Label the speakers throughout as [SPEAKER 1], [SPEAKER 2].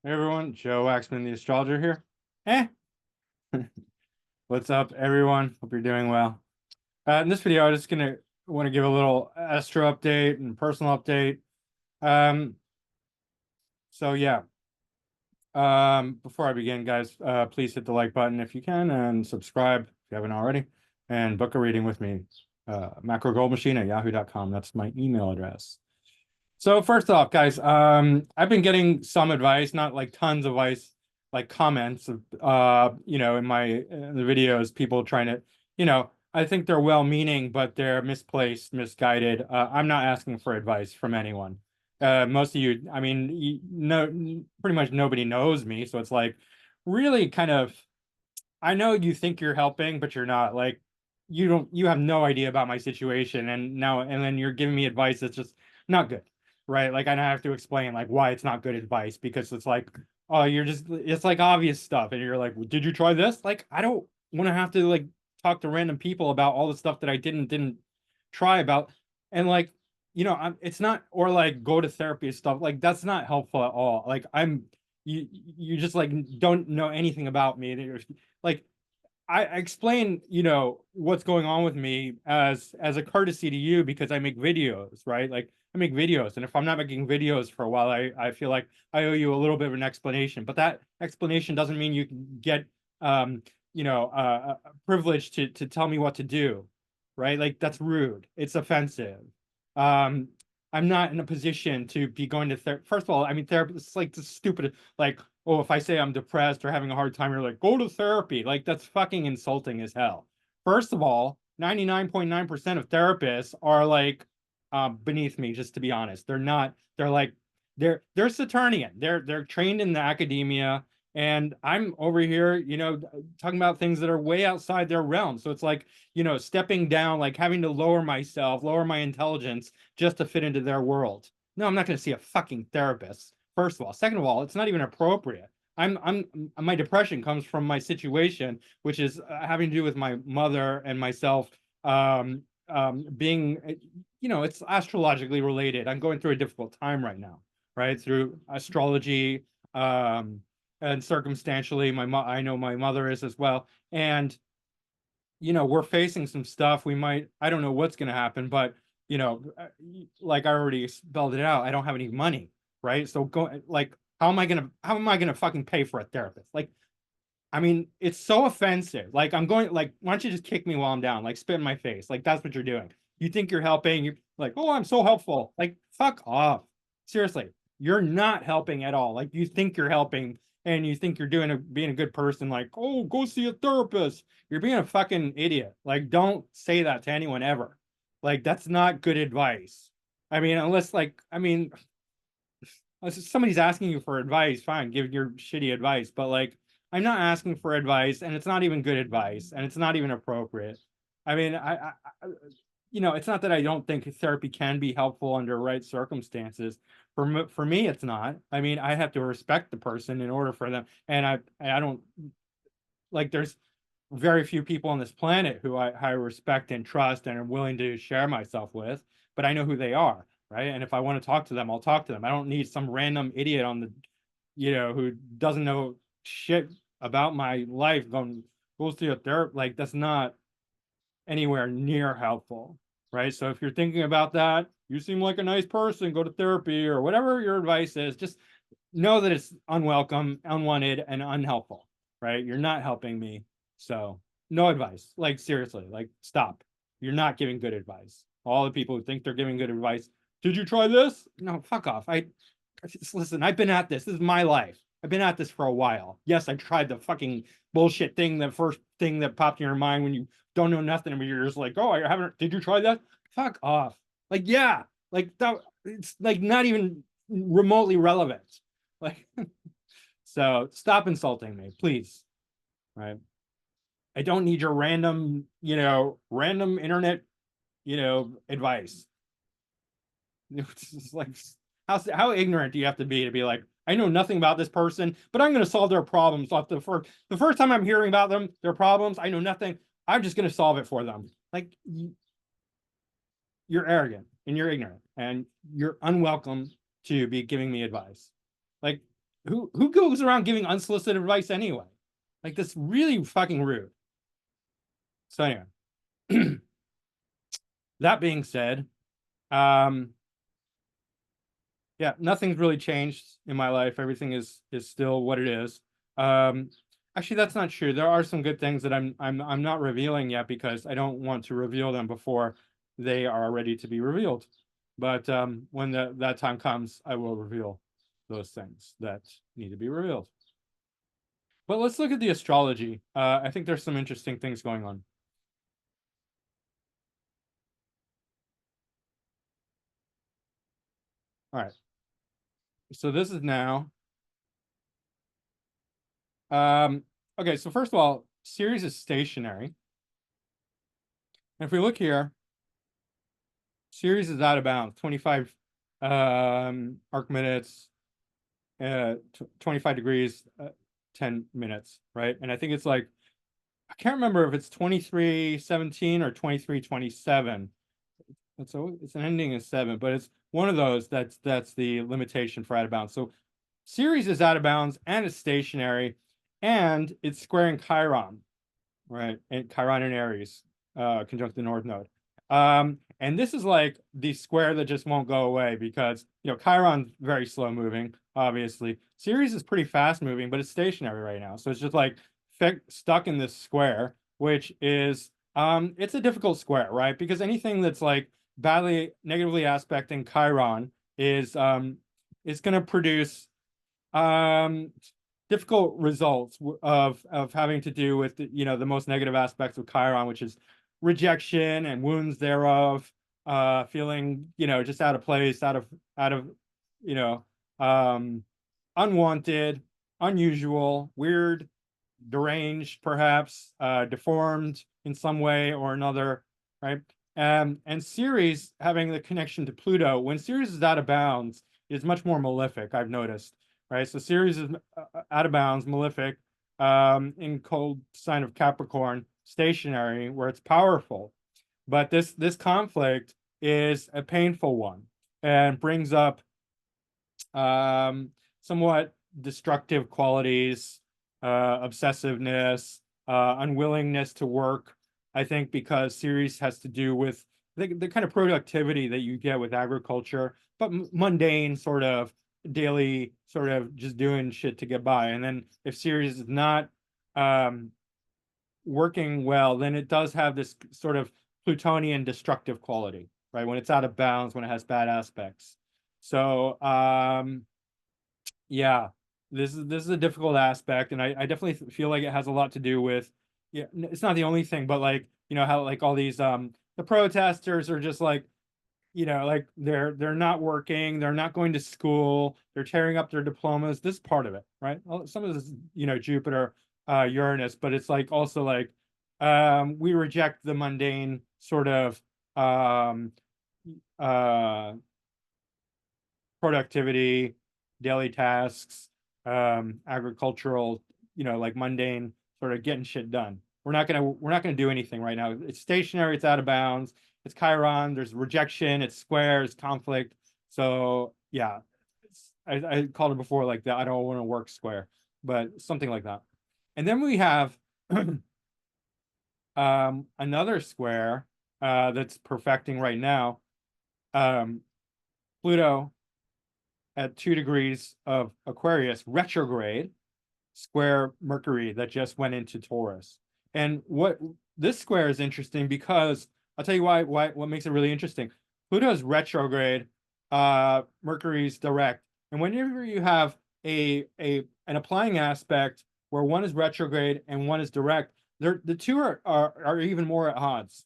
[SPEAKER 1] Hey everyone, Joe Waxman, the astrologer here. Eh, what's up, everyone? Hope you're doing well. In this video, I'm just gonna want to give a little Astro update and personal update. Um, so yeah. Before I begin, guys, please hit the like button if you can and subscribe if you haven't already, and book a reading with me. Macrogoldmachine@yahoo.com. That's my email address. So first off, guys, I've been getting some advice, not like tons of advice, like comments of, in the videos, people trying to, I think they're well-meaning, but they're misplaced, misguided. I'm not asking for advice from anyone. Most of you, I mean, pretty much nobody knows me, so it's like really kind of, I know you think you're helping, but you're not. Like, you have no idea about my situation, and then you're giving me advice that's just not good, right? Like, I have to explain like why it's not good advice because it's like, oh, it's like obvious stuff, and you're like, well, did you try this? Like, I don't want to have to like talk to random people about all the stuff that I didn't try about, and like, it's not, or like go to therapy and stuff. Like, that's not helpful at all. Like, you just like don't know anything about me. Like I explain, what's going on with me as a courtesy to you because I make videos, right? Like I make videos, and if I'm not making videos for a while, I feel like I owe you a little bit of an explanation. But that explanation doesn't mean you can get privilege to tell me what to do, right? Like that's rude. It's offensive. Um, I'm not in a position to be going to therapy. First of all, I mean, therapy is like the stupid, like, oh, if I say I'm depressed or having a hard time, you're like, go to therapy. Like, that's fucking insulting as hell. First of all, 99.9% of therapists are like beneath me, just to be honest. They're not, they're like, they're Saturnian. They're trained in the academia. And I'm over here, talking about things that are way outside their realm. So it's like, stepping down, like having to lower myself, lower my intelligence just to fit into their world. No, I'm not going to see a fucking therapist. First of all, second of all, it's not even appropriate. My depression comes from my situation, which is having to do with my mother and myself being, it's astrologically related. I'm going through a difficult time right now, right? Through astrology, and circumstantially, I know my mother is as well, and we're facing some stuff. I don't know what's going to happen, but like I already spelled it out, I don't have any money, right? So like, how am I gonna fucking pay for a therapist? Like, I mean, it's so offensive. Like, I'm going, like, why don't you just kick me while I'm down? Like, spit in my face. Like, that's what you're doing. You think you're helping. You're like, oh, I'm so helpful. Like, fuck off. Seriously, you're not helping at all. Like, you think you're helping and you think you're being a good person. Like, oh, go see a therapist. You're being a fucking idiot. Like, don't say that to anyone ever. Like, that's not good advice. I mean, unless somebody's asking you for advice, fine, give your shitty advice. But like, I'm not asking for advice, and it's not even good advice, and it's not even appropriate. I mean, it's not that I don't think therapy can be helpful under right circumstances. For me, it's not. I mean, I have to respect the person in order for them, and I don't like. There's very few people on this planet who I respect and trust and are willing to share myself with, but I know who they are, right? And if I want to talk to them, I'll talk to them. I don't need some random idiot who doesn't know shit about my life goes to a therapist. Like, that's not anywhere near helpful, right? So if you're thinking about that, you seem like a nice person, go to therapy or whatever your advice is, just know that it's unwelcome, unwanted, and unhelpful, right? You're not helping me. So no advice. Like, seriously, like, stop. You're not giving good advice. All the people who think they're giving good advice, did you try this? No, fuck off. Listen, I've been at this. This is my life. I've been at this for a while. Yes, I tried the fucking bullshit thing, the first thing that popped in your mind when you don't know nothing, but you're just like, oh, I haven't, did you try that? Fuck off. Like, yeah, like that, it's like not even remotely relevant. Like, so stop insulting me, please. Right. I don't need your random internet, advice. It's like, how ignorant do you have to be like, I know nothing about this person, but I'm going to solve their problems off the first time I'm hearing about their problems. I know nothing. I'm just going to solve it for them. Like, you're arrogant and you're ignorant and you're unwelcome to be giving me advice. Like, who goes around giving unsolicited advice anyway? Like, that's really fucking rude. So anyway, that being said, um, yeah, nothing's really changed in my life. Everything is still what it is. Um, Actually, that's not true. There are some good things that I'm not revealing yet because I don't want to reveal them before they are ready to be revealed. But when that time comes, I will reveal those things that need to be revealed. But let's look at the astrology. I think there's some interesting things going on. All right. So this is now. Okay, so first of all, Ceres is stationary. And if we look here, Ceres is out of bounds, 25 arc minutes, 25 degrees, 10 minutes, right? And I think it's like, I can't remember if it's 23:17 or 23:27. It's an ending in 7, but it's one of those that's the limitation for out of bounds. So Ceres is out of bounds and it's stationary and it's squaring Chiron, right? And Chiron and Aries, conjunct the North Node. And this is like the square that just won't go away because, Chiron's very slow moving, obviously. Ceres is pretty fast moving, but it's stationary right now. So it's just like stuck in this square, which is, it's a difficult square, right? Because anything that's like negatively aspecting Chiron is going to produce difficult results of having to do with the most negative aspects of Chiron, which is rejection and wounds thereof, feeling just out of place, out of you know unwanted, unusual, weird, deranged, perhaps deformed in some way or another, right? And Ceres having the connection to Pluto, when Ceres is out of bounds, is much more malefic, I've noticed, right? So Ceres is out of bounds, malefic, in cold sign of Capricorn, stationary, where it's powerful. But this conflict is a painful one and brings up somewhat destructive qualities, obsessiveness, unwillingness to work. I think because Ceres has to do with the kind of productivity that you get with agriculture, but mundane sort of daily sort of just doing shit to get by. And then if Ceres is not working well, then it does have this sort of Plutonian destructive quality, right? When it's out of bounds, when it has bad aspects. So yeah, this is a difficult aspect, and I definitely feel like it has a lot to do with, yeah, it's not the only thing, but like how like all these the protesters are just like, like they're not working, they're not going to school, they're tearing up their diplomas. This is part of it, right? Some of this Jupiter, Uranus, but it's like also like we reject the mundane sort of uh productivity, daily tasks, agricultural, like mundane sort of getting shit done. We're not gonna do anything right now. It's stationary, it's out of bounds, it's Chiron, there's rejection, it's square, it's conflict. So yeah, I called it before like that. I don't want to work square, but something like that. And then we have another square that's perfecting right now. Pluto at 2 degrees of Aquarius retrograde square Mercury that just went into Taurus. And what this square is interesting because I'll tell you why what makes it really interesting. Pluto's retrograde, Mercury's direct. And whenever you have an applying aspect where one is retrograde and one is direct, the two are even more at odds,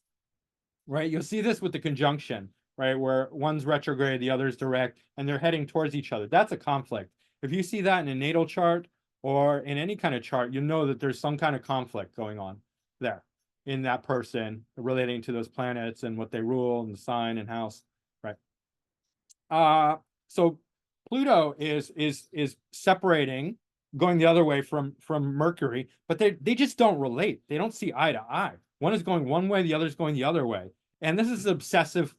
[SPEAKER 1] right? You'll see this with the conjunction, right? Where one's retrograde, the other's direct, and they're heading towards each other. That's a conflict. If you see that in a natal chart or in any kind of chart, you know that there's some kind of conflict going on there in that person relating to those planets and what they rule and the sign and house, right? So Pluto is separating, going the other way from Mercury, but they just don't relate. They don't see eye to eye. One is going one way, the other is going the other way. And this is obsessive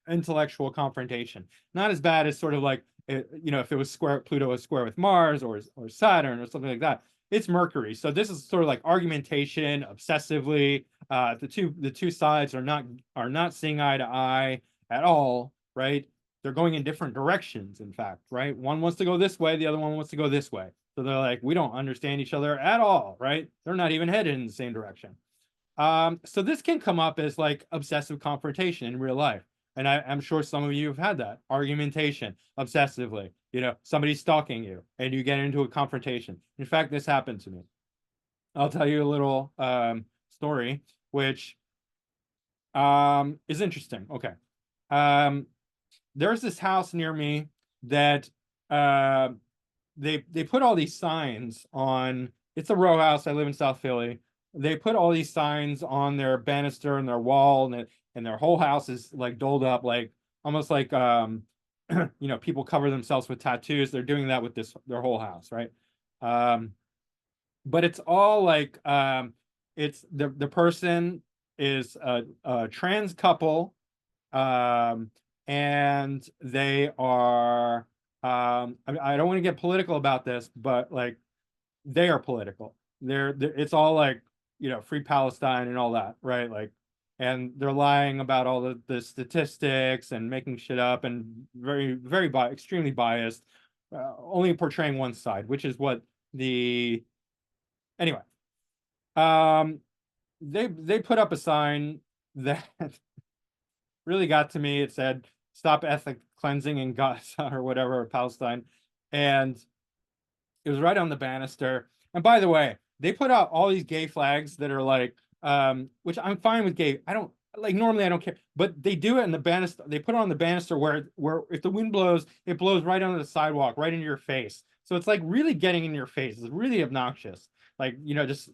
[SPEAKER 1] intellectual confrontation. Not as bad as sort of like if it was square, Pluto was square with Mars or Saturn or something like that. It's Mercury. So this is sort of like argumentation obsessively. The two sides are not seeing eye to eye at all, right? They're going in different directions, in fact, right? One wants to go this way, the other one wants to go this way. So they're like, we don't understand each other at all, right? They're not even headed in the same direction. So this can come up as like obsessive confrontation in real life. And I'm sure some of you have had that argumentation obsessively. Somebody's stalking you and you get into a confrontation. In fact, this happened to me. I'll tell you a little story, which is interesting. Okay. There's this house near me that they put all these signs on. It's a row house. I live in South Philly. They put all these signs on their banister and their wall, and their whole house is like doled up, like almost like people cover themselves with tattoos. They're doing that with their whole house, right? But it's all like it's the person is a trans couple, and they are I don't want to get political about this, but like they are political. It's all like free Palestine and all that, right? Like, and they're lying about all the statistics and making shit up and very very extremely biased, only portraying one side, which is what the anyway. They put up a sign that really got to me. It said, "Stop ethnic cleansing in Gaza," or whatever, Palestine, and it was right on the banister. And by the way, they put out all these gay flags that are like, which I'm fine with gay. I don't like, normally I don't care, but they do it in the banister. They put it on the banister where if the wind blows, it blows right onto the sidewalk, right into your face. So it's like really getting in your face. It's really obnoxious. Like, just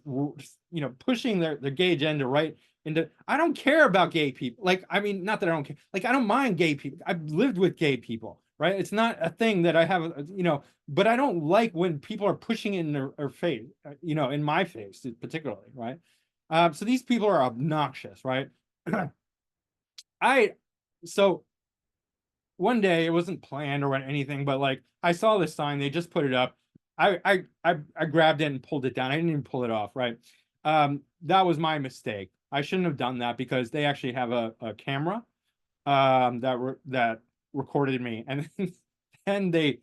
[SPEAKER 1] pushing their gay agenda right into. I don't care about gay people. Like, I mean, not that I don't care. Like, I don't mind gay people. I've lived with gay people, right? It's not a thing that I have, but I don't like when people are pushing it in their face, in my face particularly, right? So these people are obnoxious, right? I so one day, it wasn't planned or anything, but like I saw this sign, they just put it up. I grabbed it and pulled it down. I didn't even pull it off, right? That was my mistake. I shouldn't have done that because they actually have a camera that recorded me, and then they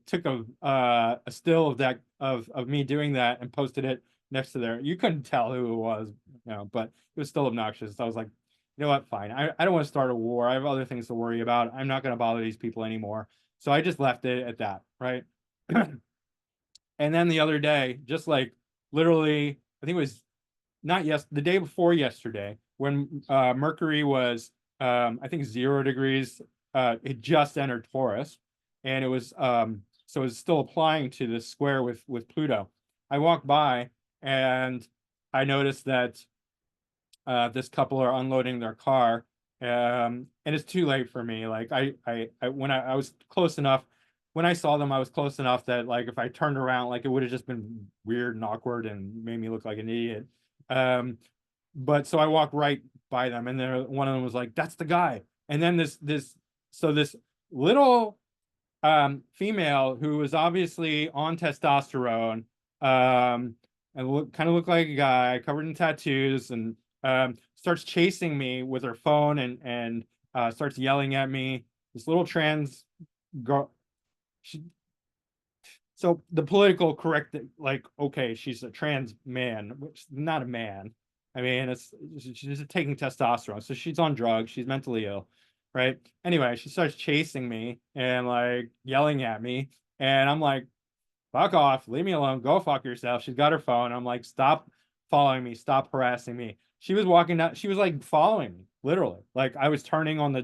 [SPEAKER 1] took a still of that of me doing that and posted it next to there. You couldn't tell who it was, but it was still obnoxious. So I was like, you know what, fine. I don't want to start a war. I have other things to worry about. I'm not going to bother these people anymore. So I just left it at that, right? And then the other day, just like literally, I think it was not the day before yesterday, when Mercury was I think 0 degrees, it just entered Taurus, and it was so it's still applying to the square with Pluto. I walked by and I noticed that this couple are unloading their car, and it's too late for me. Like when I was close enough, when I saw them, I was close enough that like if I turned around, like it would have just been weird and awkward and made me look like an idiot. But so I walked right by them, and then one of them was like, "That's the guy." And then this little female who was obviously on testosterone, and kind of looked like a guy covered in tattoos, and starts chasing me with her phone, and starts yelling at me. This little trans girl. So the political correct, like, okay, she's a trans man, which is not a man. I mean, she's taking testosterone, so she's on drugs. She's mentally ill, right? Anyway, she starts chasing me and like yelling at me, and I'm like, "Fuck off, leave me alone, go fuck yourself." She's got her phone. I'm like, "Stop following me, stop harassing me." She was walking down. She was like following me, literally. Like I was turning on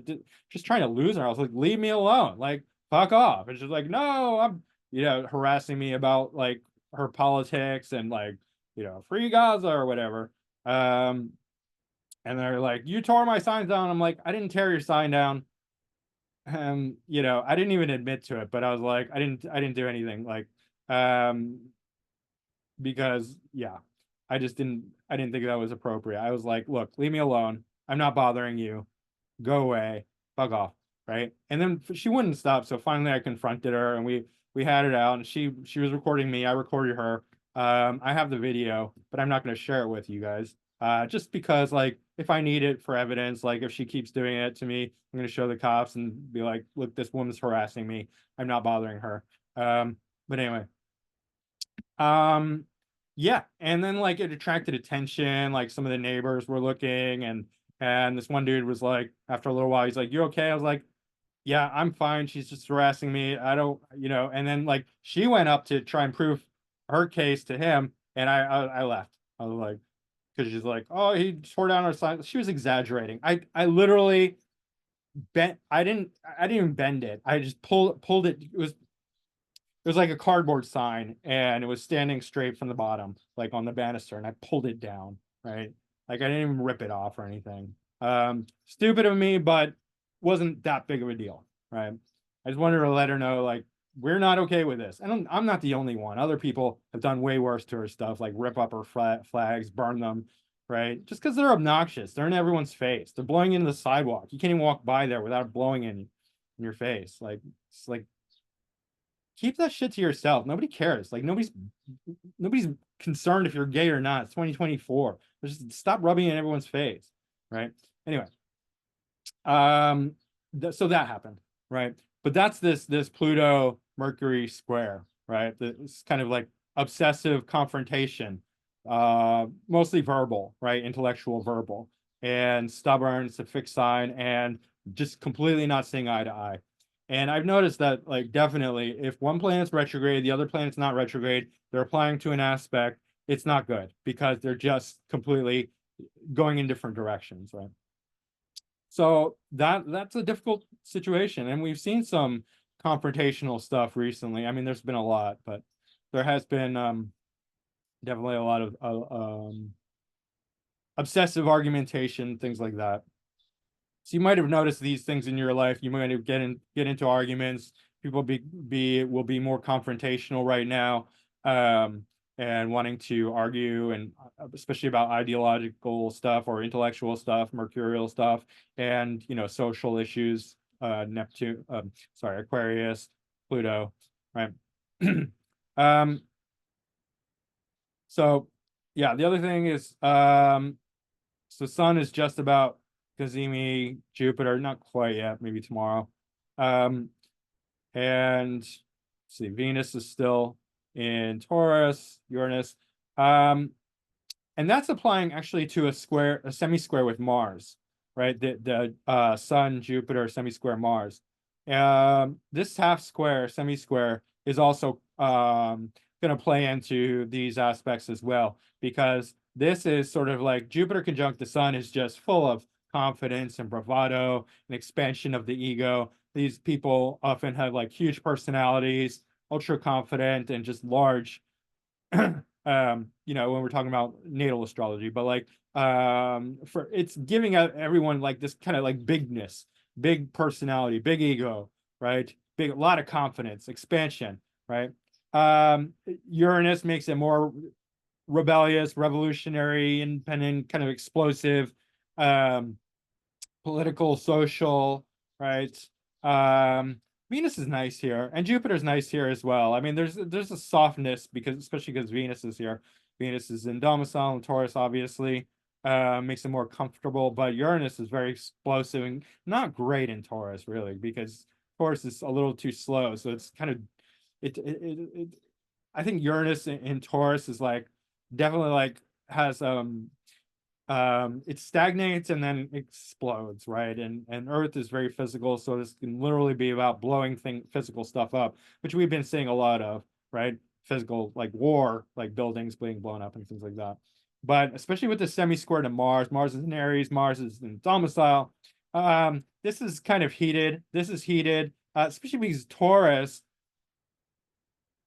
[SPEAKER 1] just trying to lose her. I was like, "Leave me alone, like fuck off." And she's like, "No, I'm." Harassing me about like her politics and like, free Gaza or whatever. And they're like, "You tore my signs down." I'm like, "I didn't tear your sign down." I didn't even admit to it, but I was like, I didn't do anything. Like, because yeah, I didn't think that was appropriate. I was like, "Look, leave me alone. I'm not bothering you. Go away. Fuck off." right? And then she wouldn't stop. So finally I confronted her and we had it out, and she was recording me. I recorded her. I have the video, but I'm not going to share it with you guys. Just because, like, if I need it for evidence, like if she keeps doing it to me, I'm going to show the cops and be like, look, this woman's harassing me. I'm not bothering her. But anyway, um, yeah. And then like it attracted attention. Like some of the neighbors were looking, and this one dude was like, after a little while, he's like, "You okay?" I was like, "Yeah, I'm fine. She's just harassing me. I don't, you know." And then like she went up to try and prove her case to him, and I left. I was like, because she's like, "Oh, he tore down our sign." She was exaggerating. I literally bent. I didn't even bend it. I just pulled it. It was like a cardboard sign, and it was standing straight from the bottom, like on the banister, and I pulled it down, right? Like I didn't even rip it off or anything. Stupid of me, but wasn't that big of a deal, right? I just wanted to let her know, like, we're not okay with this. And I'm not the only one. Other people have done way worse to her stuff, like rip up her flags, burn them, right? Just because they're obnoxious. They're in everyone's face. They're blowing into the sidewalk. You can't even walk by there without blowing in your face. Like, it's like, keep that shit to yourself. Nobody cares. Like nobody's concerned if you're gay or not. It's 2024. Just stop rubbing it in everyone's face, right? Anyway, um, so that happened, right? But that's this Pluto Mercury square, right? It's kind of like obsessive confrontation, mostly verbal, right? Intellectual verbal, and stubborn. It's a fixed sign, and just completely not seeing eye to eye. And I've noticed that, like, definitely, if one planet's retrograde, the other planet's not retrograde, they're applying to an aspect, it's not good because they're just completely going in different directions, right? So that's a difficult situation, and we've seen some confrontational stuff recently. I mean, there's been a lot, but there has been definitely a lot of obsessive argumentation, things like that. So you might have noticed these things in your life. You might have get into arguments. People will be more confrontational right now, and wanting to argue, and especially about ideological stuff or intellectual stuff, mercurial stuff, and social issues. Neptune, sorry, Aquarius, Pluto, right? um, so yeah, the other thing is, so Sun is just about Cazimi, Jupiter, not quite yet, maybe tomorrow. And let's see, Venus is still in Taurus, Uranus. And that's applying actually to a semi-square with Mars, right? The Sun, Jupiter, semi-square Mars. This half square, semi-square, is also going to play into these aspects as well, because this is sort of like Jupiter conjunct the Sun is just full of confidence and bravado and expansion of the ego. These people often have like huge personalities, ultra confident, and just large when we're talking about natal astrology, but like for it's giving out everyone like this kind of like bigness, big personality, big ego, right? Big, a lot of confidence, expansion, right? Uranus makes it more rebellious, revolutionary, independent, kind of explosive, um, political, social, right? Venus is nice here, and Jupiter's nice here as well. I mean, there's a softness, because especially because Venus is here. Venus is in domicile in Taurus, obviously, makes it more comfortable. But Uranus is very explosive and not great in Taurus, really, because Taurus is a little too slow. So it's kind of it I think Uranus in Taurus is like definitely like has it stagnates and then explodes, right? And Earth is very physical, so this can literally be about blowing physical stuff up, which we've been seeing a lot of, right? Physical, like war, like buildings being blown up and things like that. But especially with the semi-square to Mars, Mars is in Aries, Mars is in domicile. This is kind of heated. This is heated, especially because Taurus,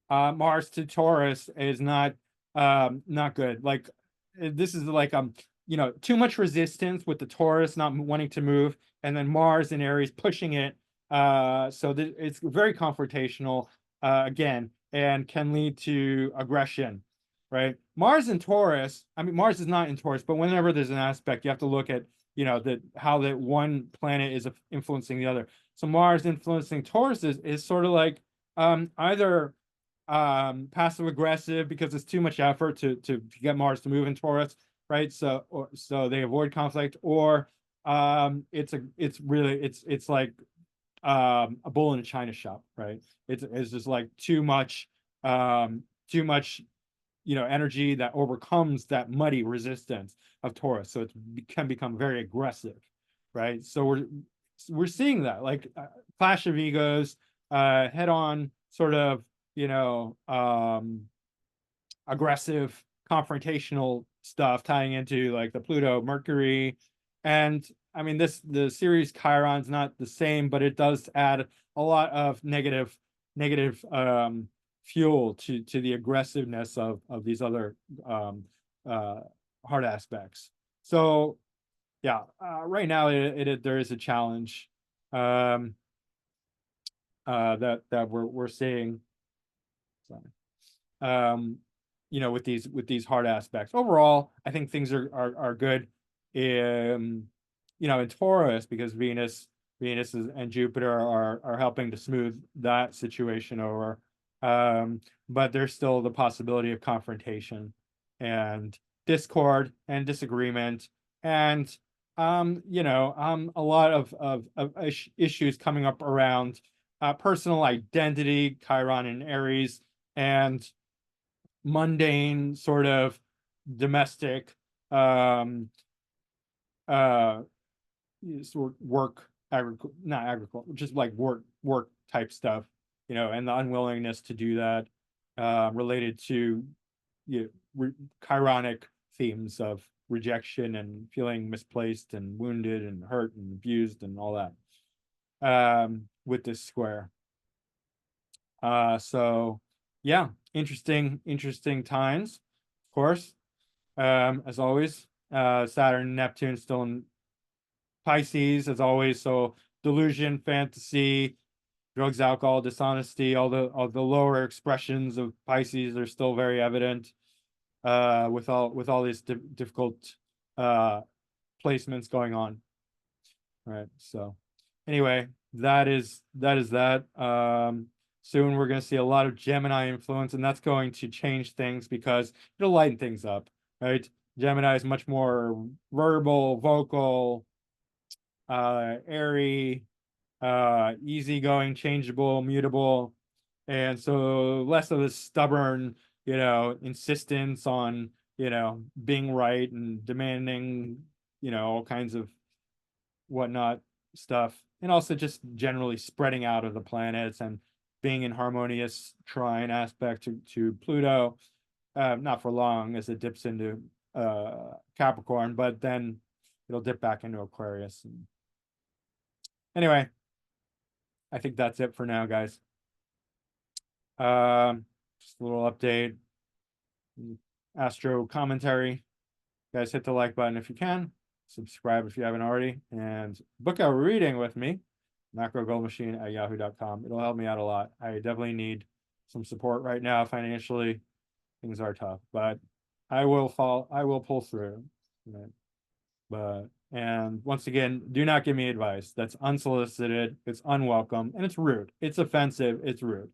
[SPEAKER 1] Mars to Taurus is not good. Like this is like too much resistance with the Taurus not wanting to move, and then Mars and Aries pushing it. So it's very confrontational again, and can lead to aggression, right? Mars in Taurus. I mean, Mars is not in Taurus, but whenever there's an aspect, you have to look at you know, that how that one planet is influencing the other. So Mars influencing Taurus is sort of like either passive aggressive because it's too much effort to get Mars to move in Taurus, right? So they avoid conflict, or it's really it's like a bull in a china shop, right? It's just like too much, you know, energy that overcomes that muddy resistance of Taurus, so it can become very aggressive, right? So we're seeing that, like clash of egos, head on sort of, you know, aggressive confrontational stuff tying into like the Pluto Mercury. And I mean, the series Chiron's not the same, but it does add a lot of negative fuel to the aggressiveness of these other uh hard aspects. So yeah, right now there is a challenge that we're seeing. Sorry. um you know, with these hard aspects. Overall, I think things are good in, you know, in Taurus, because and Jupiter are helping to smooth that situation over. But there's still the possibility of confrontation and discord and disagreement, and you know, a lot of issues coming up around personal identity, Chiron and Aries, and mundane sort of domestic uh sort of work, not agriculture, just like work type stuff, you know, and the unwillingness to do that, related to, you know, chironic themes of rejection and feeling misplaced and wounded and hurt and abused and all that, with this square. So yeah, interesting times, of course. As always, Saturn, Neptune still in Pisces, as always. So delusion, fantasy, drugs, alcohol, dishonesty, all the lower expressions of Pisces are still very evident, with all these difficult placements going on. Right. So anyway, that. Soon we're going to see a lot of Gemini influence, and that's going to change things because it'll lighten things up, right? Gemini is much more verbal, vocal, airy, easygoing, changeable, mutable, and so less of this stubborn, you know, insistence on, you know, being right and demanding, you know, all kinds of whatnot stuff, and also just generally spreading out of the planets and being in harmonious trine aspect to Pluto, not for long as it dips into Capricorn, but then it'll dip back into Aquarius. And anyway, I think that's it for now, guys. Just a little update, Astro commentary. Guys, hit the like button if you can, subscribe if you haven't already, and book a reading with me, macrogoldmachine@yahoo.com. It'll help me out a lot. I definitely need some support right now financially. Things are tough, but I will pull through. Right? And once again, do not give me advice. That's unsolicited, it's unwelcome, and it's rude. It's offensive, it's rude.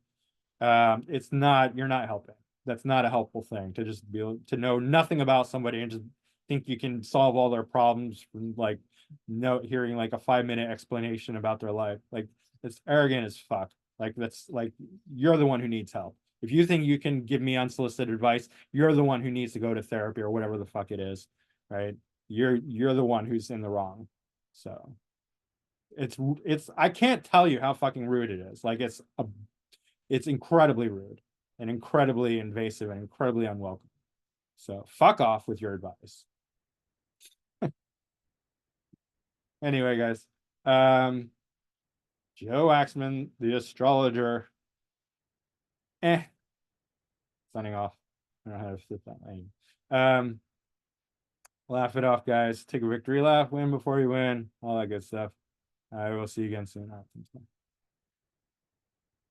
[SPEAKER 1] It's not, you're not helping. That's not a helpful thing, to just be to know nothing about somebody and just think you can solve all their problems from like hearing like a 5-minute explanation about their life. Like, it's arrogant as fuck. Like, that's like, you're the one who needs help. If you think you can give me unsolicited advice, you're the one who needs to go to therapy or whatever the fuck it is, right? You're the one who's in the wrong. So it's I can't tell you how fucking rude it is. Like, it's incredibly rude and incredibly invasive and incredibly unwelcome. So fuck off with your advice. Anyway, guys, Joe Axman, the astrologer. Signing off. I don't know how to flip that lane. Laugh it off, guys. Take a victory laugh. Win before you win. All that good stuff. I will see you again soon.